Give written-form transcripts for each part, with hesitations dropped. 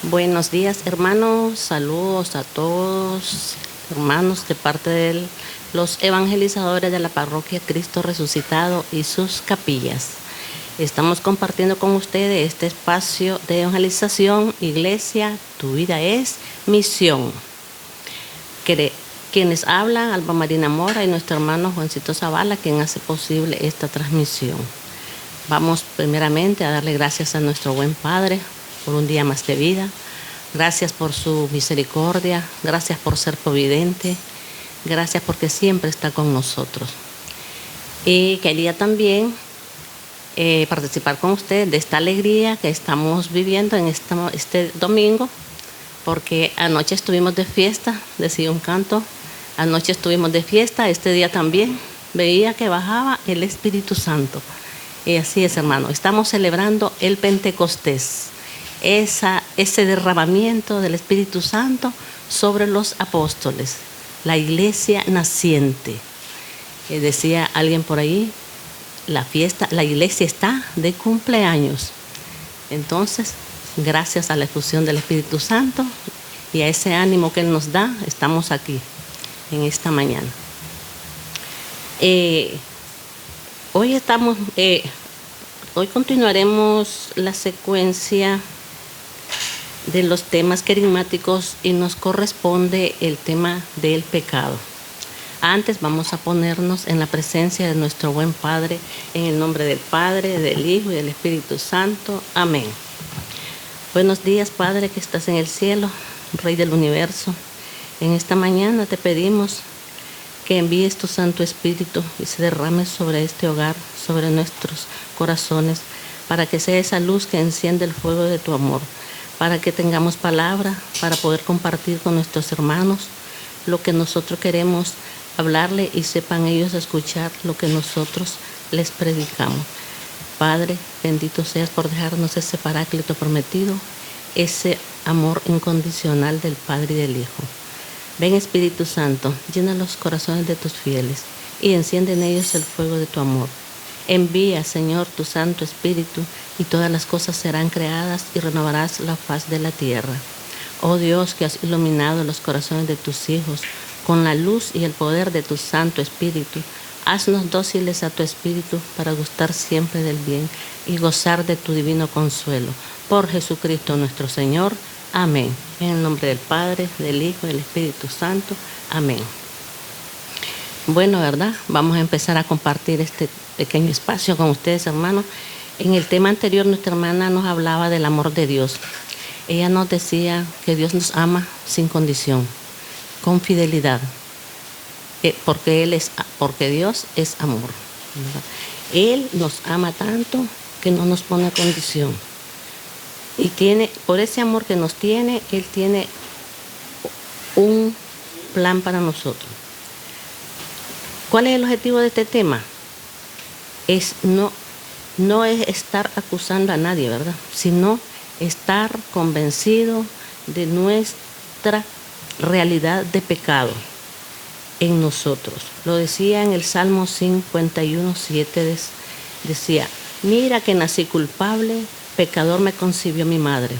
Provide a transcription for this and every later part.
Buenos días, hermanos. Saludos a todos, hermanos, de parte de los evangelizadores de la parroquia Cristo Resucitado y sus capillas. Estamos compartiendo con ustedes este espacio de evangelización. Iglesia, tu vida es misión. Quienes hablan, Alba Marina Mora y nuestro hermano Juancito Zavala, quien hace posible esta transmisión. Vamos primeramente a darle gracias a nuestro buen Padre por un día más de vida. Gracias por su misericordia, gracias por ser providente, gracias porque siempre está con nosotros. Y quería también participar con ustedes de esta alegría que estamos viviendo en este domingo, porque anoche estuvimos de fiesta, decía un canto, anoche estuvimos de fiesta, este día también veía que bajaba el Espíritu Santo. Y así es, hermano, estamos celebrando el Pentecostés, ese derramamiento del Espíritu Santo sobre los apóstoles, la iglesia naciente. Decía alguien por ahí, la iglesia está de cumpleaños. Entonces, gracias a la efusión del Espíritu Santo y a ese ánimo que Él nos da, estamos aquí en esta mañana. Hoy continuaremos la secuencia de los temas querigmáticos y nos corresponde el tema del pecado. Antes vamos a ponernos en la presencia de nuestro buen Padre, en el nombre del Padre, del Hijo y del Espíritu Santo. Amén. Buenos días, Padre, que estás en el cielo, Rey del universo. En esta mañana te pedimos que envíes tu Santo Espíritu y se derrame sobre este hogar, sobre nuestros corazones, para que sea esa luz que enciende el fuego de tu amor, para que tengamos palabra, para poder compartir con nuestros hermanos lo que nosotros queremos hablarle y sepan ellos escuchar lo que nosotros les predicamos. Padre, bendito seas por dejarnos ese paráclito prometido, ese amor incondicional del Padre y del Hijo. Ven, Espíritu Santo, llena los corazones de tus fieles y enciende en ellos el fuego de tu amor. Envía, Señor, tu Santo Espíritu y todas las cosas serán creadas y renovarás la faz de la tierra. Oh Dios, que has iluminado los corazones de tus hijos con la luz y el poder de tu Santo Espíritu, haznos dóciles a tu Espíritu para gustar siempre del bien y gozar de tu divino consuelo. Por Jesucristo nuestro Señor. Amén. En el nombre del Padre, del Hijo y del Espíritu Santo. Amén. Bueno, ¿verdad? Vamos a empezar a compartir este pequeño espacio con ustedes, hermanos. En el tema anterior, nuestra hermana nos hablaba del amor de Dios. Ella nos decía que Dios nos ama sin condición, con fidelidad, porque Dios es amor, ¿verdad? Él nos ama tanto que no nos pone condición. Y por ese amor que nos tiene, Él tiene un plan para nosotros. ¿Cuál es el objetivo de este tema? No es estar acusando a nadie, ¿verdad? Sino estar convencido de nuestra realidad de pecado en nosotros. Lo decía en el Salmo 51:7, decía, mira que nací culpable, pecador me concibió mi madre.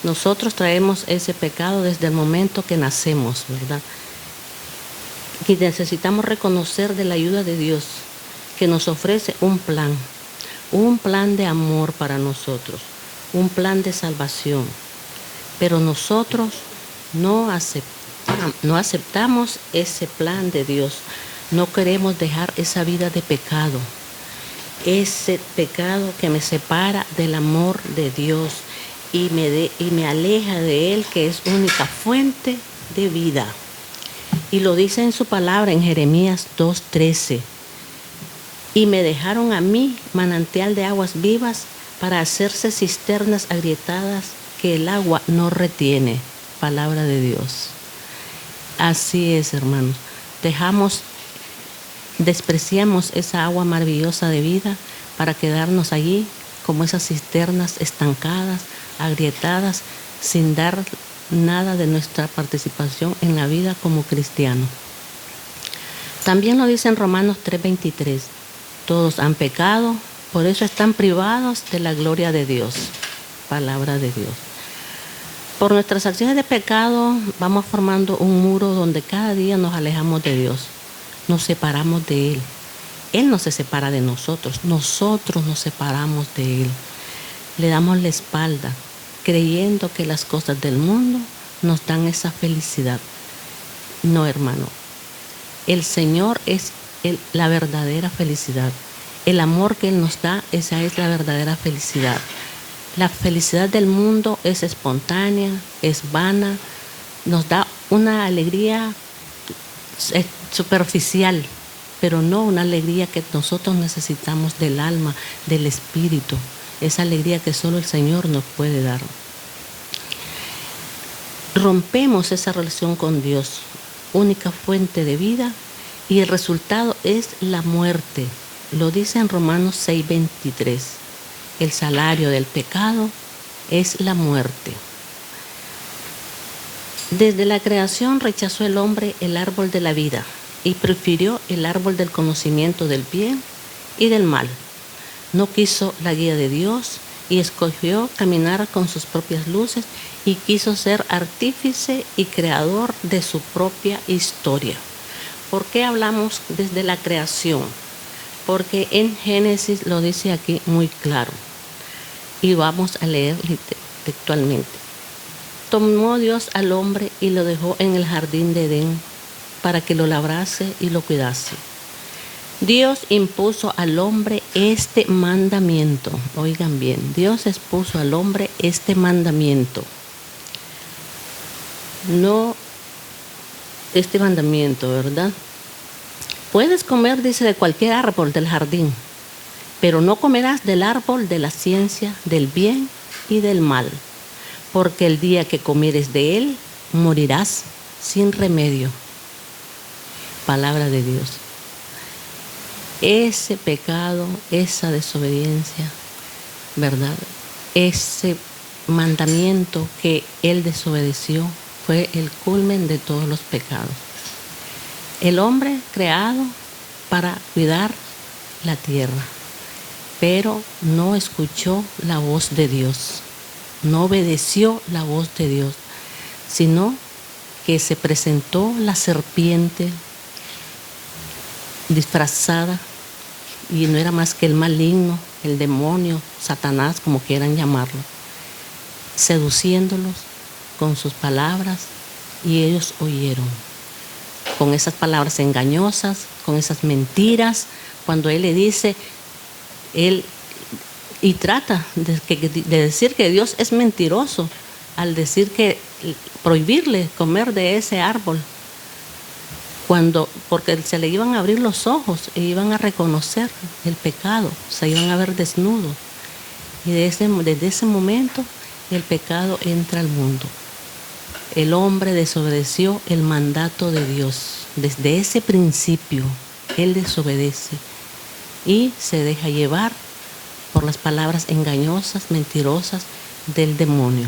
Nosotros traemos ese pecado desde el momento que nacemos, ¿verdad? Y necesitamos reconocer de la ayuda de Dios, que nos ofrece un plan de amor para nosotros, un plan de salvación. Pero nosotros no aceptamos ese plan de Dios. No queremos dejar esa vida de pecado. Ese pecado que me separa del amor de Dios y me aleja de Él, que es única fuente de vida. Y lo dice en su palabra en Jeremías 2:13. Y me dejaron a mí manantial de aguas vivas para hacerse cisternas agrietadas que el agua no retiene. Palabra de Dios. Así es, hermanos. Despreciamos esa agua maravillosa de vida para quedarnos allí como esas cisternas estancadas, agrietadas, sin dar nada de nuestra participación en la vida como cristianos. También lo dice en Romanos 3:23. Todos han pecado, por eso están privados de la gloria de Dios. Palabra de Dios. Por nuestras acciones de pecado vamos formando un muro donde cada día nos alejamos de Dios, nos separamos de Él. Él no se separa de nosotros nos separamos de Él. Le damos la espalda, creyendo que las cosas del mundo nos dan esa felicidad. No, hermano. El Señor es la verdadera felicidad. El amor que Él nos da, esa es la verdadera felicidad. La felicidad del mundo es espontánea, es vana, nos da una alegría superficial, pero no una alegría que nosotros necesitamos del alma, del espíritu, esa alegría que solo el Señor nos puede dar. Rompemos esa relación con Dios, única fuente de vida, y el resultado es la muerte. Lo dice en Romanos 6:23. El salario del pecado es la muerte. Desde la creación rechazó el hombre el árbol de la vida y prefirió el árbol del conocimiento del bien y del mal. No quiso la guía de Dios y escogió caminar con sus propias luces y quiso ser artífice y creador de su propia historia. ¿Por qué hablamos desde la creación? Porque en Génesis lo dice aquí muy claro. Y vamos a leer textualmente. Tomó Dios al hombre y lo dejó en el jardín de Edén para que lo labrase y lo cuidase. Dios impuso al hombre este mandamiento. Oigan bien, Dios expuso al hombre este mandamiento. No este mandamiento, ¿verdad? Puedes comer, dice, de cualquier árbol del jardín, pero no comerás del árbol de la ciencia del bien y del mal, porque el día que comieres de él, morirás sin remedio. Palabra de Dios. Ese pecado, esa desobediencia, ¿verdad? Ese mandamiento que él desobedeció fue el culmen de todos los pecados. El hombre creado para cuidar la tierra, pero no escuchó la voz de Dios, no obedeció la voz de Dios, sino que se presentó la serpiente disfrazada, y no era más que el maligno, el demonio, Satanás, como quieran llamarlo, seduciéndolos con sus palabras, y ellos oyeron. Con esas palabras engañosas, con esas mentiras, cuando él le dice, y trata de decir que Dios es mentiroso, al decir que prohibirle comer de ese árbol, porque se le iban a abrir los ojos e iban a reconocer el pecado, se iban a ver desnudos. Y desde ese momento el pecado entra al mundo. El hombre desobedeció el mandato de Dios. Desde ese principio, él desobedece y se deja llevar por las palabras engañosas, mentirosas del demonio.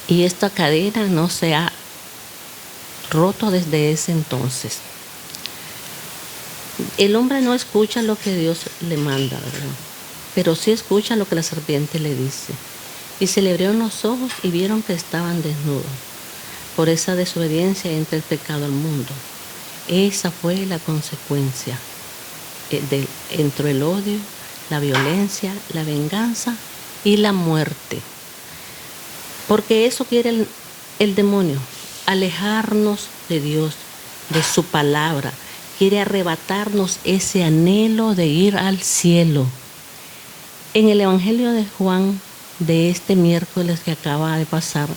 Y esta cadena no se ha roto desde ese entonces. El hombre no escucha lo que Dios le manda, ¿verdad? Pero sí escucha lo que la serpiente le dice. Y se le abrieron los ojos y vieron que estaban desnudos. Por esa desobediencia entra el pecado al mundo. Esa fue la consecuencia. Entró el odio, la violencia, la venganza y la muerte. Porque eso quiere el demonio, alejarnos de Dios, de su palabra. Quiere arrebatarnos ese anhelo de ir al cielo. En el Evangelio de Juan, de este miércoles que acaba de pasar,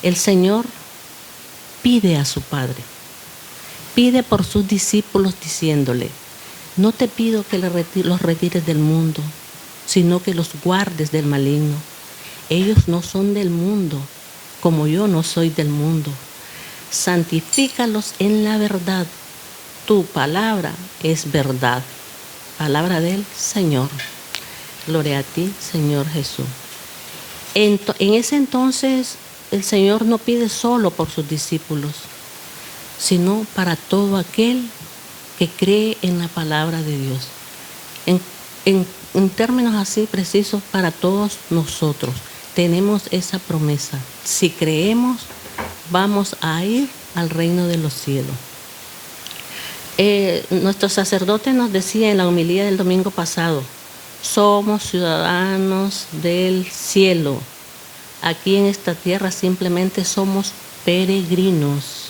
el Señor pide a su Padre, pide por sus discípulos diciéndole, no te pido que los retires del mundo, sino que los guardes del maligno. Ellos no son del mundo, como yo no soy del mundo. Santifícalos en la verdad. Tu palabra es verdad. Palabra del Señor. Gloria a ti, Señor Jesús. En ese entonces, el Señor no pide solo por sus discípulos, sino para todo aquel que cree en la palabra de Dios. En términos así precisos, para todos nosotros tenemos esa promesa. Si creemos, vamos a ir al reino de los cielos. Nuestro sacerdote nos decía en la homilía del domingo pasado, somos ciudadanos del cielo. Aquí en esta tierra simplemente somos peregrinos.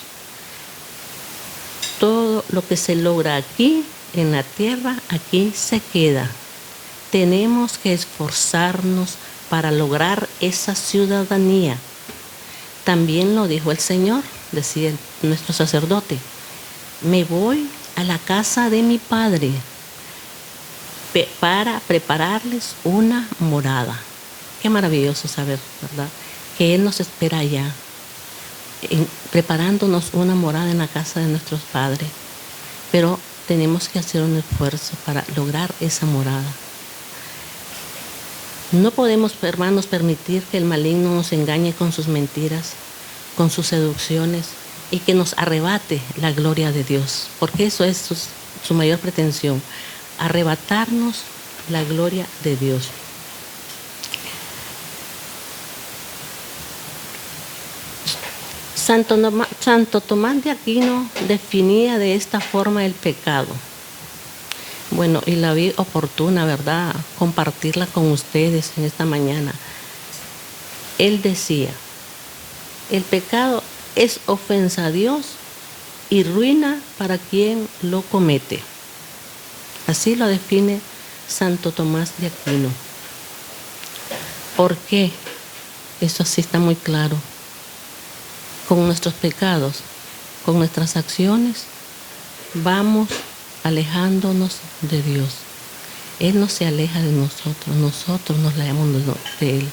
Todo lo que se logra aquí, en la tierra, aquí se queda. Tenemos que esforzarnos para lograr esa ciudadanía. También lo dijo el Señor, decía nuestro sacerdote, me voy a la casa de mi Padre para prepararles una morada. Qué maravilloso saber, ¿verdad? Que Él nos espera allá, preparándonos una morada en la casa de nuestros padres. Pero tenemos que hacer un esfuerzo para lograr esa morada. No podemos, hermanos, permitir que el maligno nos engañe con sus mentiras, con sus seducciones y que nos arrebate la gloria de Dios, porque eso es su mayor pretensión, arrebatarnos la gloria de Dios. Santo Tomás de Aquino definía de esta forma el pecado. Bueno, y la vi oportuna, ¿verdad?, compartirla con ustedes en esta mañana. Él decía, el pecado es ofensa a Dios y ruina para quien lo comete. Así lo define Santo Tomás de Aquino. ¿Por qué? Eso sí está muy claro. Con nuestros pecados, con nuestras acciones, vamos alejándonos de Dios. Él no se aleja de nosotros, nosotros nos alejamos de Él.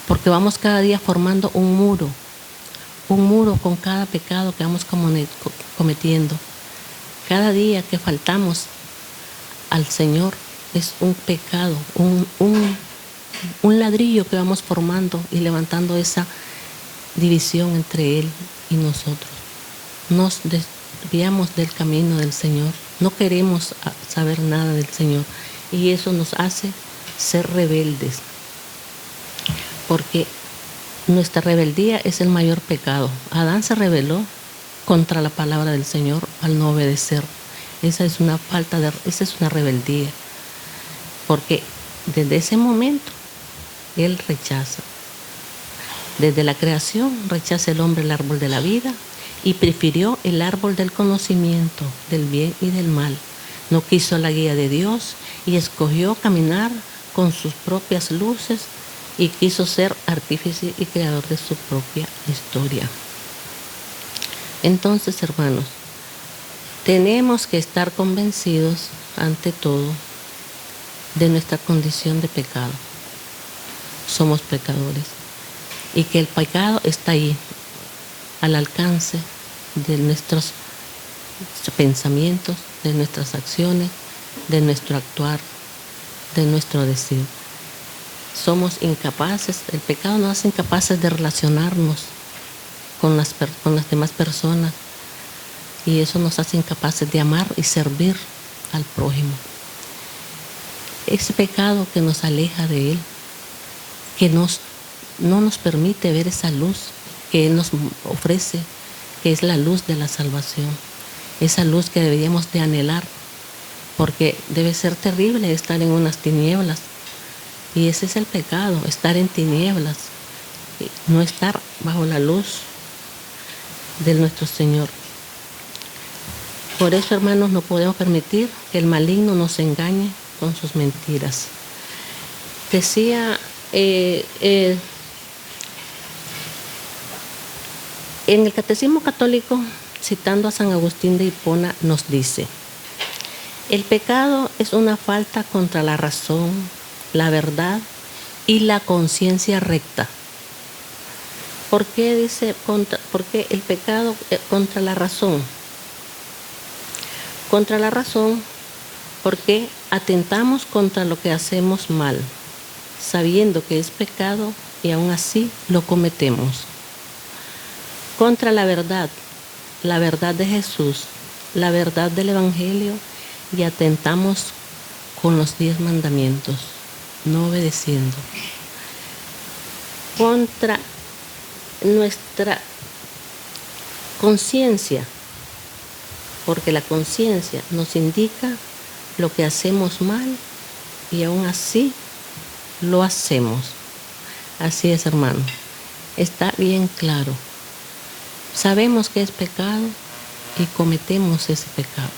Porque vamos cada día formando un muro con cada pecado que vamos cometiendo. Cada día que faltamos al Señor es un pecado, un ladrillo que vamos formando y levantando esa división entre Él y nosotros. Nos desviamos del camino del Señor, no queremos saber nada del Señor y eso nos hace ser rebeldes, porque nuestra rebeldía es el mayor pecado. Adán se rebeló contra la palabra del Señor al no obedecer. Esa es una rebeldía, porque desde ese momento Él rechaza. Desde la creación rechaza el hombre el árbol de la vida y prefirió el árbol del conocimiento del bien y del mal. No quiso la guía de Dios y escogió caminar con sus propias luces y quiso ser artífice y creador de su propia historia. Entonces, hermanos, tenemos que estar convencidos ante todo de nuestra condición de pecado. Somos pecadores. Y que el pecado está ahí, al alcance de nuestros pensamientos, de nuestras acciones, de nuestro actuar, de nuestro deseo. Somos incapaces, el pecado nos hace incapaces de relacionarnos con las demás personas y eso nos hace incapaces de amar y servir al prójimo. Ese pecado que nos aleja de Él, que no nos permite ver esa luz que Él nos ofrece, que es la luz de la salvación, esa luz que deberíamos de anhelar, porque debe ser terrible estar en unas tinieblas, y ese es el pecado, estar en tinieblas, no estar bajo la luz de nuestro Señor. Por eso, hermanos, no podemos permitir que el maligno nos engañe con sus mentiras. Decía en el Catecismo Católico, citando a San Agustín de Hipona, nos dice: el pecado es una falta contra la razón, la verdad y la conciencia recta. ¿Por qué dice por qué el pecado contra la razón? Contra la razón porque atentamos contra lo que hacemos mal, sabiendo que es pecado y aún así lo cometemos. Contra la verdad de Jesús, la verdad del Evangelio, y atentamos con los 10 mandamientos, no obedeciendo. contra nuestra conciencia, porque la conciencia nos indica lo que hacemos mal y aún así lo hacemos. Así es, hermano. Está bien claro. Sabemos que es pecado y cometemos ese pecado.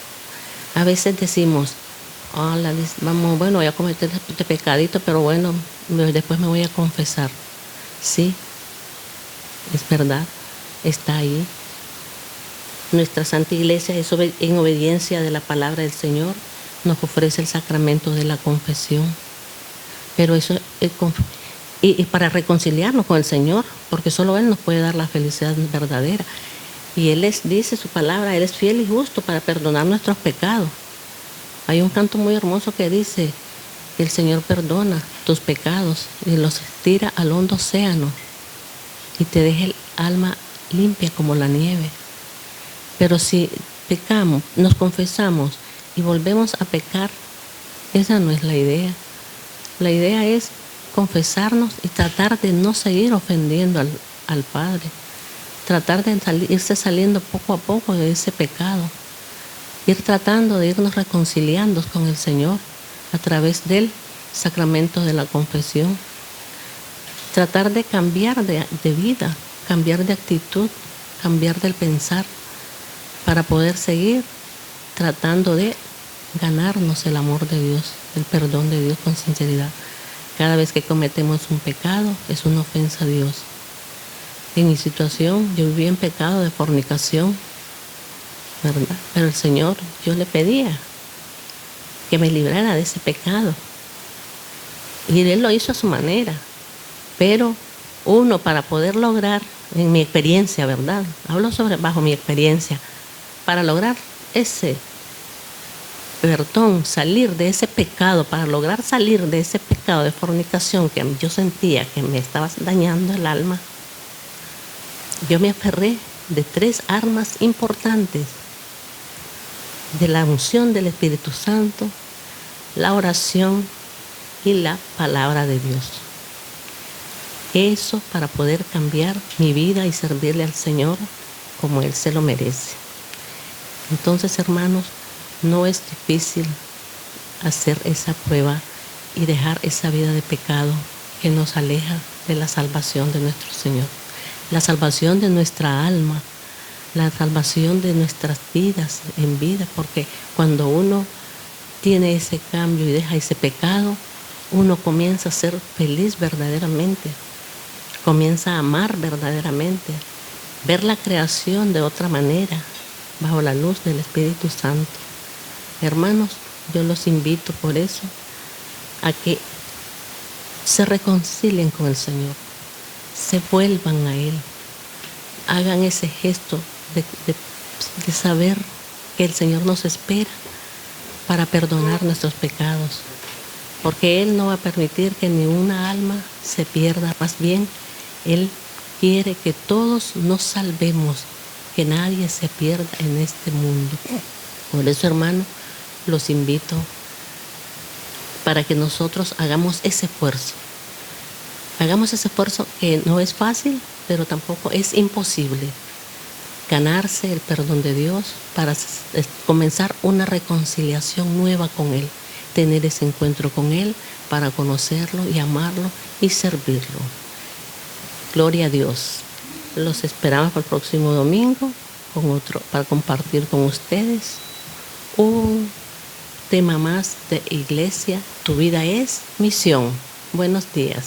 A veces decimos, vamos, bueno, voy a cometer este pecadito, pero bueno, después me voy a confesar. Sí, es verdad, está ahí. Nuestra Santa Iglesia, en obediencia de la palabra del Señor, nos ofrece el sacramento de la confesión. Pero eso es y para reconciliarnos con el Señor, porque solo Él nos puede dar la felicidad verdadera. Y Él dice su palabra, Él es fiel y justo para perdonar nuestros pecados. Hay un canto muy hermoso que dice que el Señor perdona tus pecados y los tira al hondo océano y te deja el alma limpia como la nieve. Pero si pecamos, nos confesamos y volvemos a pecar, esa no es la idea. La idea es confesarnos y tratar de no seguir ofendiendo al Padre. Tratar de irse saliendo poco a poco de ese pecado. Ir tratando de irnos reconciliando con el Señor a través del sacramento de la confesión. Tratar de cambiar de vida, cambiar de actitud, cambiar del pensar, para poder seguir tratando de ganarnos el amor de Dios, el perdón de Dios con sinceridad. Cada vez que cometemos un pecado es una ofensa a Dios. En mi situación, yo viví en pecado de fornicación, ¿verdad? Pero el Señor, yo le pedía que me librara de ese pecado. Y Él lo hizo a su manera. Pero uno, para poder lograr, en mi experiencia, ¿verdad? Hablo bajo mi experiencia, para lograr ese perdón, salir de ese pecado, para lograr salir de ese pecado de fornicación que yo sentía que me estaba dañando el alma, yo me aferré de 3 armas importantes: de la unción del Espíritu Santo, la oración y la palabra de Dios. Eso para poder cambiar mi vida y servirle al Señor como Él se lo merece. Entonces, hermanos, no es difícil hacer esa prueba y dejar esa vida de pecado que nos aleja de la salvación de nuestro Señor, la salvación de nuestra alma, la salvación de nuestras vidas en vida, porque cuando uno tiene ese cambio y deja ese pecado, uno comienza a ser feliz verdaderamente, comienza a amar verdaderamente, ver la creación de otra manera, bajo la luz del Espíritu Santo. Hermanos, yo los invito por eso a que se reconcilien con el Señor, se vuelvan a Él, hagan ese gesto de saber que el Señor nos espera para perdonar nuestros pecados, porque Él no va a permitir que ninguna alma se pierda, más bien Él quiere que todos nos salvemos, que nadie se pierda en este mundo. Por eso, hermano, los invito para que nosotros hagamos ese esfuerzo. Hagamos ese esfuerzo que no es fácil, pero tampoco es imposible. Ganarse el perdón de Dios para comenzar una reconciliación nueva con Él. Tener ese encuentro con Él para conocerlo y amarlo y servirlo. Gloria a Dios. Los esperamos para el próximo domingo para compartir con ustedes un tema más de Iglesia. Tu vida es misión. Buenos días.